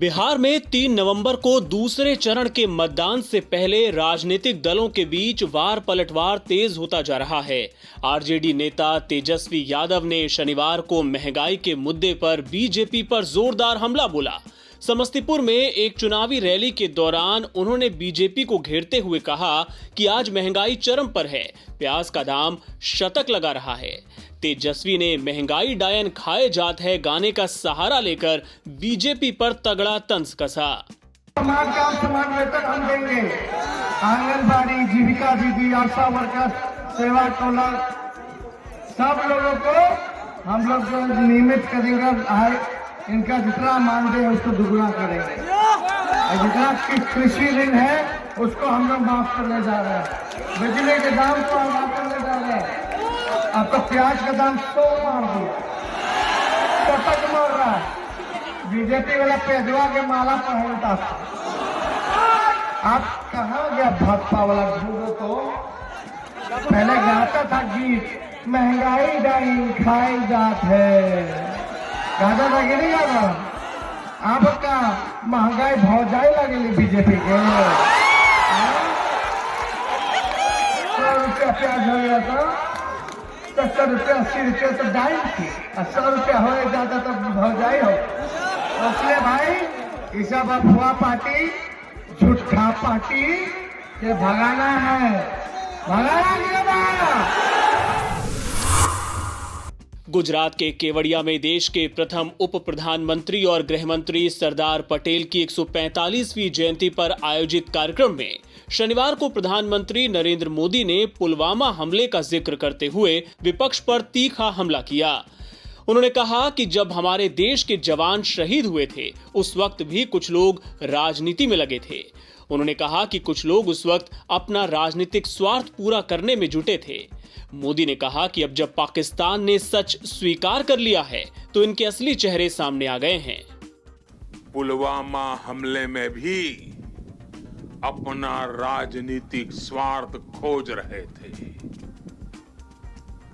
बिहार में 3 नवंबर को दूसरे चरण के मतदान से पहले राजनीतिक दलों के बीच वार पलटवार तेज होता जा रहा है। आरजेडी नेता तेजस्वी यादव ने शनिवार को महंगाई के मुद्दे पर बीजेपी पर जोरदार हमला बोला। समस्तीपुर में एक चुनावी रैली के दौरान उन्होंने बीजेपी को घेरते हुए कहा कि आज महंगाई चरम पर है, प्याज का दाम शतक लगा रहा है। तेजस्वी ने महंगाई डायन खाए जात है गाने का सहारा लेकर बीजेपी पर तगड़ा तंज कसा। समान काम समान वेतन हम देंगे। आंगनबाड़ी, जीविका दीदी, आशा वर्कर, सेवा टोला, सब लोगों को हम लोग जो नियमित करेंगे, इनका जितना मानदेय है उसको दुगुना करेंगे। जितना कृषि ऋण है उसको हम लोग माफ करने जा रहे हैं। बिजली के दाम को हम माफ करने जा रहे हैं। आपका प्याज का दाम 100 मार दिया, शतक मार रहा है। बीजेपी वाला पेजवा के माला पहनता था। आप कहाँ गया भाजपा वाला झूठो? तो पहले गाता था गीत, महंगाई डाई खाई जात है, गाता था कि नहीं गाता? आपका महंगाई भौजाई लगेली बीजेपी के। 100 रुपया प्याज हो गया था, 70 रुपया 80 रुपया तो डाई थी, 100 रुपया हो जाता तो भौजाई हो। इसलिए भाई ये सब अफवाह पार्टी, झूठा पार्टी ये भगाना है, भगाना नहीं होगा। गुजरात के केवड़िया में देश के प्रथम उप प्रधानमंत्री और गृह मंत्री सरदार पटेल की 145वीं जयंती पर आयोजित कार्यक्रम में शनिवार को प्रधानमंत्री नरेंद्र मोदी ने पुलवामा हमले का जिक्र करते हुए विपक्ष पर तीखा हमला किया। उन्होंने कहा कि जब हमारे देश के जवान शहीद हुए थे उस वक्त भी कुछ लोग राजनीति में लगे थे। उन्होंने कहा कि कुछ लोग उस वक्त अपना राजनीतिक स्वार्थ पूरा करने में जुटे थे। मोदी ने कहा कि अब जब पाकिस्तान ने सच स्वीकार कर लिया है तो इनके असली चेहरे सामने आ गए हैं। पुलवामा हमले में भी अपना राजनीतिक स्वार्थ खोज रहे थे,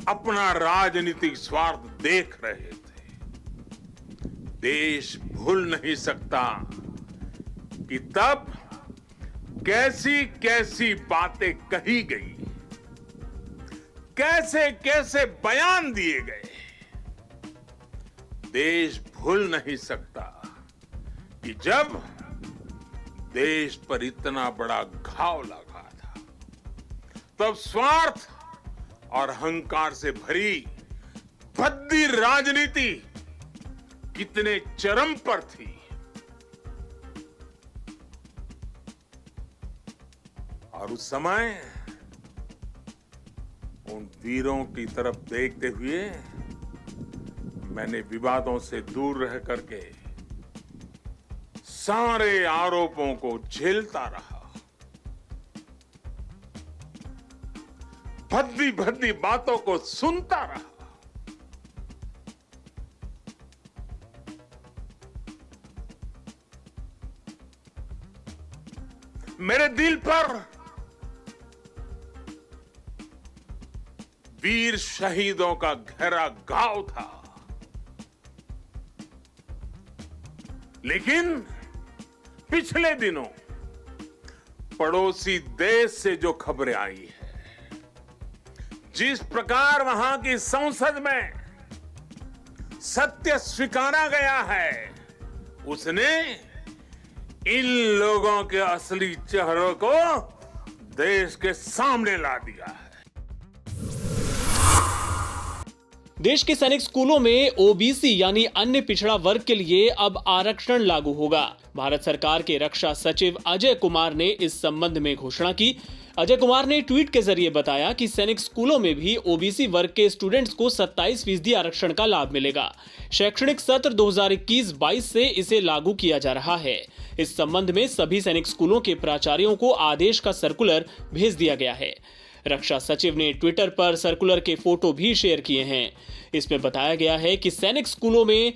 अपना राजनीतिक स्वार्थ देख रहे थे। देश भूल नहीं सकता कि तब कैसी कैसी बातें कही गई, कैसे कैसे बयान दिए गए। देश भूल नहीं सकता कि जब देश पर इतना बड़ा घाव लगा था तब स्वार्थ और अहंकार से भरी भद्दी राजनीति कितने चरम पर थी। और उस समय उन वीरों की तरफ देखते हुए मैंने विवादों से दूर रह करके सारे आरोपों को झेलता रहा, भद्दी भद्दी बातों को सुनता रहा। मेरे दिल पर वीर शहीदों का गहरा घाव था, लेकिन पिछले दिनों पड़ोसी देश से जो खबरें आई है, जिस प्रकार वहां की संसद में सत्य स्वीकारा गया है, उसने इन लोगों के असली चेहरों को देश के सामने ला दिया है। देश के सैनिक स्कूलों में ओबीसी यानी अन्य पिछड़ा वर्ग के लिए अब आरक्षण लागू होगा। भारत सरकार के रक्षा सचिव अजय कुमार ने इस संबंध में घोषणा की। अजय कुमार ने ट्वीट के जरिए बताया कि सैनिक स्कूलों में भी ओबीसी वर्ग के स्टूडेंट्स को 27% आरक्षण का लाभ मिलेगा। शैक्षणिक सत्र 2021-22 से इसे लागू किया जा रहा है। इस संबंध में सभी सैनिक स्कूलों के प्राचार्यों को आदेश का सर्कुलर भेज दिया गया है। रक्षा सचिव ने ट्विटर पर सर्कुलर के फोटो भी शेयर किए हैं। इसमें बताया गया है कि सैनिक स्कूलों में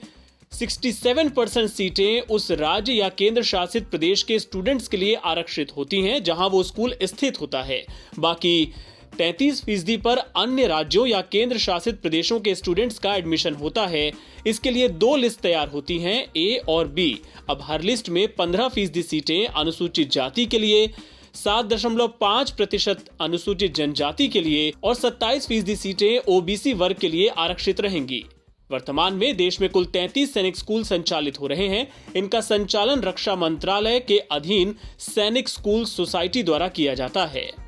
67% सीटें उस राज्य या केंद्र शासित प्रदेश के स्टूडेंट्स के लिए आरक्षित होती हैं जहां वो स्कूल स्थित होता है। बाकी 33% पर अन्य राज्यों या केंद्र शासित प्रदेशों के स्टूडेंट्स का एडमिशन होता है। इसके लिए 2 लिस्ट तैयार होती हैं, ए और बी। अब हर लिस्ट में 15% सीटें अनुसूचित जाति के लिए, 7.5% अनुसूचित जनजाति के लिए और 27% सीटें ओबीसी वर्ग के लिए आरक्षित रहेंगी। वर्तमान में देश में कुल 33 सैनिक स्कूल संचालित हो रहे हैं। इनका संचालन रक्षा मंत्रालय के अधीन सैनिक स्कूल सोसाइटी द्वारा किया जाता है।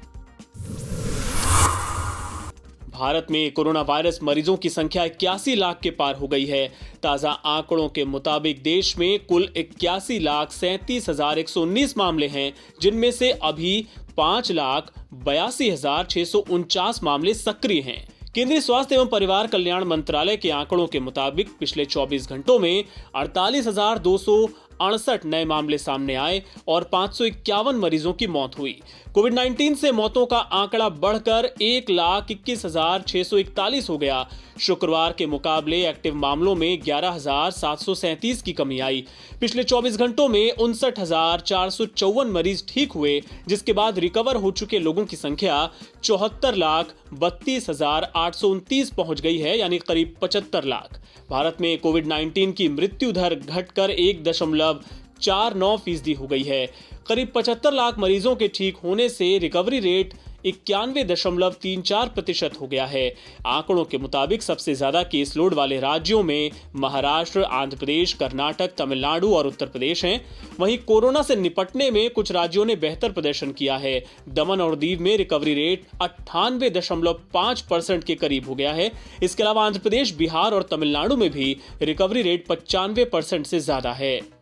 भारत में कोरोना वायरस मरीजों की संख्या 81 लाख के पार हो गई है। ताजा आंकड़ों के मुताबिक देश में कुल 81,37,119 मामले हैं, जिनमें से अभी 5,82,649 मामले सक्रिय हैं। केंद्रीय स्वास्थ्य एवं परिवार कल्याण मंत्रालय के आंकड़ों के मुताबिक पिछले 24 घंटों में 48,268 नए मामले सामने आए और 551 मरीजों की मौत हुई। कोविड-19 से मौतों का आंकड़ा बढ़कर 1,21,641 हो गया। शुक्रवार के मुकाबले एक्टिव मामलों में 11,737 की कमी आई। पिछले 24 घंटों में 59,454 मरीज ठीक हुए, जिसके बाद रिकवर हो चुके लोगों की संख्या 74,32,829 पहुंच गई है, यानी करीब 75 लाख। भारत में कोविड-19 की मृत्यु दर घटकर 1.49% हो गई है। करीब 75 लाख मरीजों के ठीक होने से रिकवरी रेट 91.34% हो गया है। आंकड़ों के मुताबिक सबसे ज्यादा केस लोड वाले राज्यों में महाराष्ट्र, आंध्र प्रदेश, कर्नाटक, तमिलनाडु और उत्तर प्रदेश हैं। वहीं कोरोना से निपटने में कुछ राज्यों ने बेहतर प्रदर्शन किया है। दमन और दीव में रिकवरी रेट 98.5% के करीब हो गया है। इसके अलावा आंध्र प्रदेश, बिहार और तमिलनाडु में भी रिकवरी रेट 95% से ज्यादा है।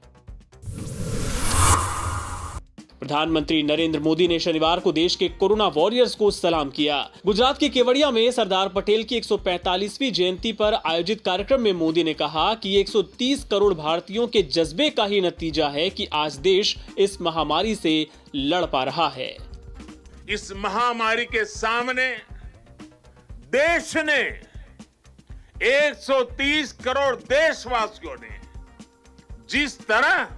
प्रधानमंत्री नरेंद्र मोदी ने शनिवार को देश के कोरोना वॉरियर्स को सलाम किया। गुजरात के केवड़िया में सरदार पटेल की 145वीं जयंती पर आयोजित कार्यक्रम में मोदी ने कहा कि 130 करोड़ भारतीयों के जज्बे का ही नतीजा है कि आज देश इस महामारी से लड़ पा रहा है। इस महामारी के सामने देश ने 130 करोड़ देशवासियों ने जिस तरह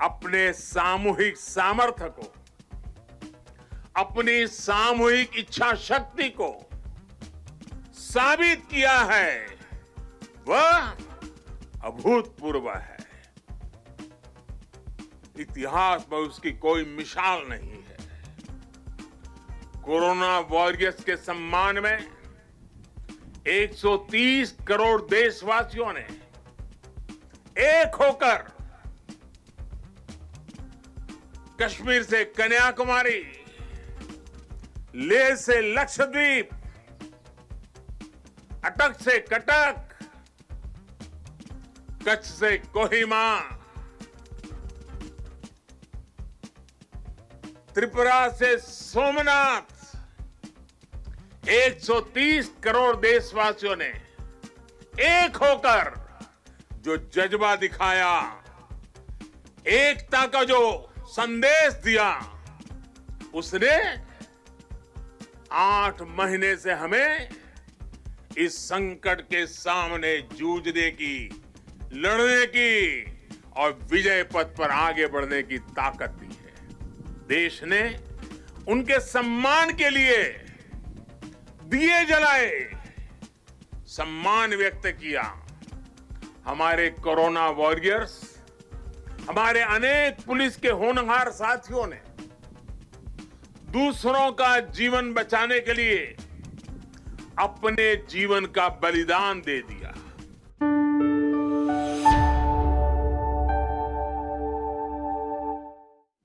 अपने सामूहिक सामर्थ्य को, अपनी सामूहिक इच्छा शक्ति को साबित किया है, वह अभूतपूर्व है। इतिहास में उसकी कोई मिसाल नहीं है। कोरोना वॉरियर्स के सम्मान में 130 करोड़ देशवासियों ने एक होकर कश्मीर से कन्याकुमारी, लेह से लक्षद्वीप, अटक से कटक, कच्छ से कोहिमा, त्रिपुरा से सोमनाथ, 130 करोड़ देशवासियों ने एक होकर जो जज्बा दिखाया, एकता का जो संदेश दिया, उसने 8 महीने से हमें इस संकट के सामने जूझने की, लड़ने की और विजय पथ पर आगे बढ़ने की ताकत दी है। देश ने उनके सम्मान के लिए दिए जलाए, सम्मान व्यक्त किया। हमारे कोरोना वॉरियर्स, हमारे अनेक पुलिस के होनहार साथियों ने दूसरों का जीवन बचाने के लिए अपने जीवन का बलिदान दे दिया।